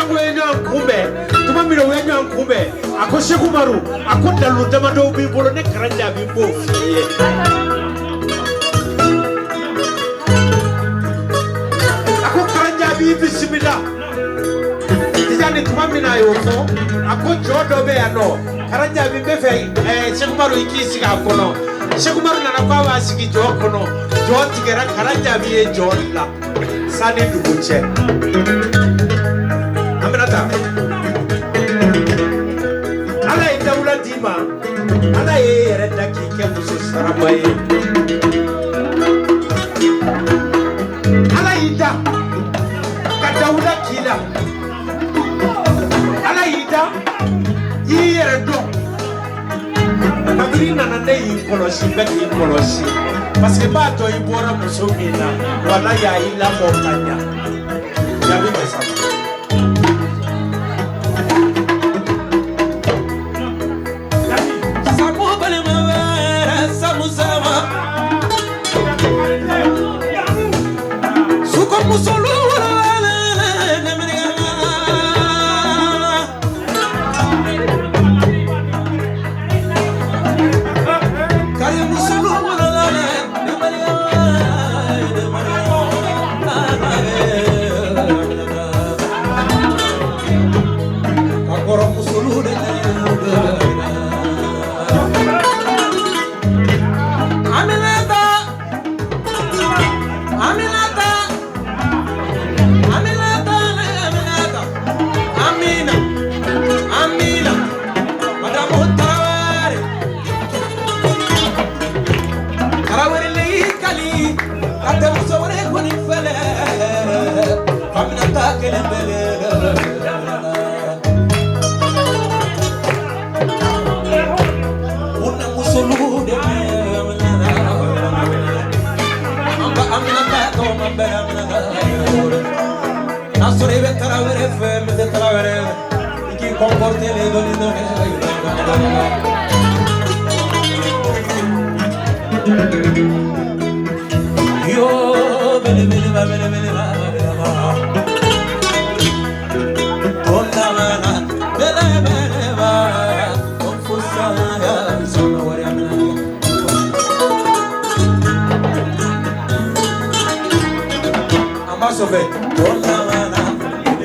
Mango enyan kumbe tuma miro enyan kumbe ako Sheku Maru ako daluta mado bi bolo ne karanja bi bo fiye ako karanja bi bismillah tijani tuma mina yofo ako jodo be ano karanja bi be fe Sheku Maru ikisi ka kono Sheku Maru nana kwa wasiki jo kono jo tigera karanja bi e jo la sani dubuche Aminata ala ida ula dima ala yere daki ke muso sarabaye ala ida kata ula kila ala ida yere do magiri nana ne yikolosi beti yikolosi parce que ba to ibora muso mina wala ya ila mokanya ya bi mesa Ambassador